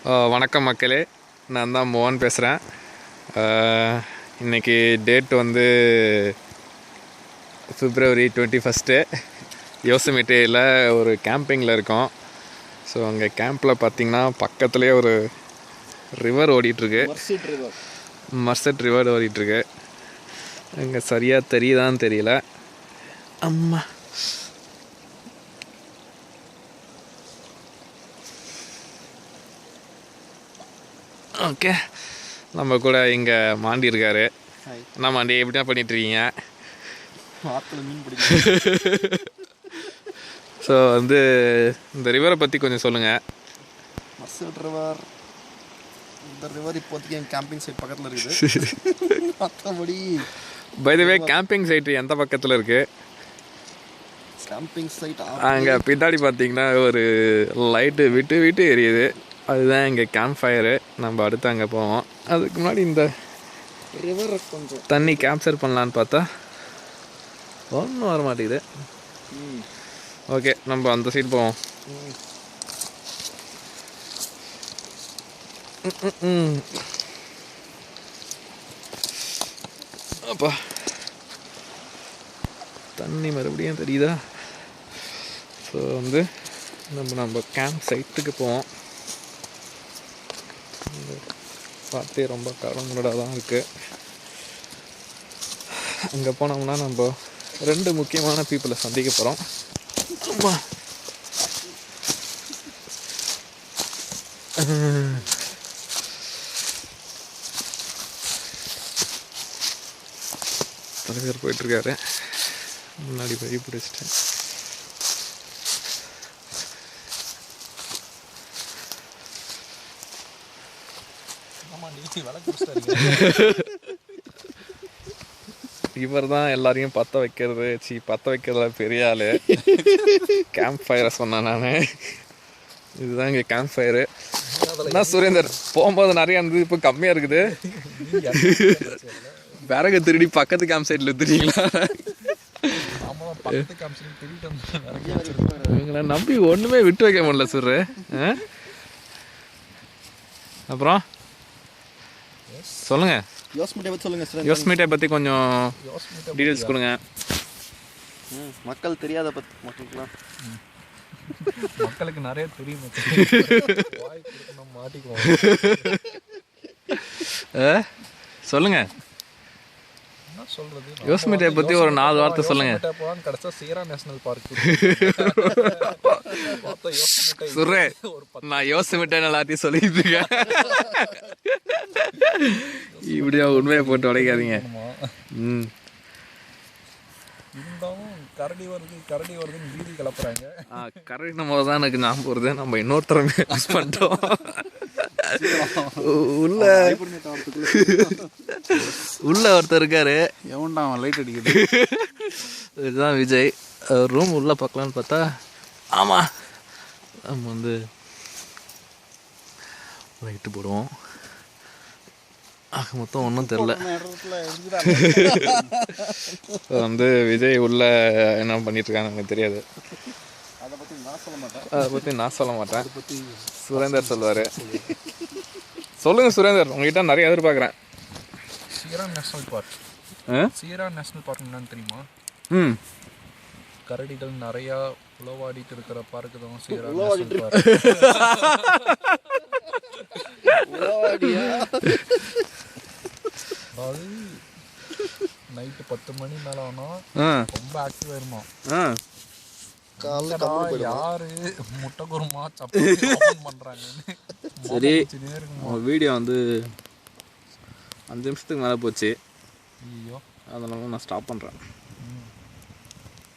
வணக்கம் மக்களே, நான் தான் மோகன் பேசுகிறேன். இன்றைக்கி டேட் வந்து February 21 யோசமிட்டேயில் ஒரு கேம்பிங்கில் இருக்கோம். ஸோ அங்கே கேம்பில் பார்த்திங்கன்னா பக்கத்துலேயே ஒரு ரிவர் ஓடிட்டுருக்கு, மர்சட் ரிவர் ஓடிட்டுருக்கு. அங்கே சரியாக தெரியுதான்னு தெரியல. அம்மா ஓகே, நம்ம கூட இங்கே மாண்டி இருக்காரு. என்ன மாண்டி, எப்படியா பண்ணிட்டுருக்கீங்க? ஸோ வந்து இந்த ரிவரை பற்றி கொஞ்சம் சொல்லுங்கள். மர்சட் ரிவர், இந்த ரிவர் இப்போதைக்கு என் கேம்பிங் சைட் பக்கத்தில் இருக்குது. மற்றபடி by the way, camping site எந்த பக்கத்தில் இருக்குது? கேம்பிங் சைட் அங்கே பின்னாடி பார்த்தீங்கன்னா ஒரு லைட்டு விட்டு எரியுது. அதுதான் இங்கே கேம்ப் ஃபயரு. நம்ம அடுத்து அங்கே போவோம். அதுக்கு முன்னாடி இந்த ரிவரை கொஞ்சம் தண்ணி கேப்சர் பண்ணலான்னு பார்த்தா ஒன்றும் வர மாட்டேங்குது. ஓகே, நம்ம அந்த சைடு போவோம். அப்பா, தண்ணி மறுபடியும் தெரியுதா? ஸோ வந்து நம்ம கேம்ப் சைட்டுக்கு போவோம். பார்த்தே ரொம்ப கடங்கடாக தான் இருக்குது. அங்கே போனோம்னா நம்ம 2 முக்கியமான பீப்புளை சந்திக்க போகிறோம். அம்மா, தலைவர் போயிட்டுருக்காரு. முன்னாடி வழி பிடிச்சிட்டேன். இவர் தான் எல்லாரையும் பற்ற வைக்கிறதுல பெரிய ஆளு. கேம்ப் ஃபயரை சொன்னேன் நான். இதுதான் இங்கே கேம்ப் ஃபயரு. என்ன சுரேந்தர், போகும்போது நிறையா இருந்தது, இப்போ கம்மியாக இருக்குது. விறகு திருடி பக்கத்து கேம்ப் சைட்டில் எடுத்துட்டீங்களா? இவங்களை நம்பி ஒன்றுமே விட்டு வைக்க முடியல சுரு. அப்புறம் சொல்லுங்கள், யோஸ்மிட்டை பற்றி கொஞ்சம் டீட்டெயில்ஸ் கொடுங்க. மக்கள் தெரியாத மக்களுக்குலாம் மக்களுக்கு நிறைய தெரியும். மாட்டிக்குவோம். சொல்லுங்க, என்ன சொல்றது? யோஸ்மிட்டை பற்றி ஒரு 4 வார்த்தை சொல்லுங்க. கடைசியா சீரா நேஷனல் பார்க் சுரே, நான் யோஸ்மிட்டை எல்லாத்தையும் சொல்லிட்டு இருக்கேன். இப்படியா உண்மையை போட்டு உடைக்காதீங்க. இருந்தாலும் கரடி வருதுன்னு வீதி கிளப்புறாங்க. கரடி நம்ம தான் எனக்கு ஞாபகம் வருது. நம்ம இன்னொருத்தர மிஸ் பண்ணிட்டோம். உள்ள ஒருத்தர் இருக்காரு. எவன்டா அவன் லைட் அடிக்குது? இதுதான் விஜய். ரூம் உள்ள பார்க்கலான்னு பார்த்தா ஆமாம், நம்ம வந்து லைட்டு போடுவோம். ஆக மொத்தம் ஒன்றும் தெரில. வந்து விஜய் உள்ள என்ன பண்ணிட்டுருக்கான்னு எனக்கு தெரியாது. அதை பற்றி நான் சொல்ல மாட்டேன். சுரேந்தர் சொல்லுவார். சொல்லுங்கள் சுரேந்தர், உங்ககிட்ட நிறைய எதிர்பார்க்குறேன். சீரா நேஷனல் பார்க் என்னன்னு தெரியுமா? கரடிகள் நிறையா உளவாடிட்டு இருக்கிற பார்க்கு தான் சீரா நேஷனல் பார்க். அதாவது நைட்டு 10 மணி மேலே ஆனால் ரொம்ப ஆக்டிவ் ஆயிருமா. யாரு முட்டை குருமா சப்பாத்தி பண்றாங்கன்னு. சரி, வீடியோ வந்து 5 நிமிஷத்துக்கு மேலே போச்சு. ஐயோ, அதனால நான் ஸ்டாப் பண்ணுறேன்.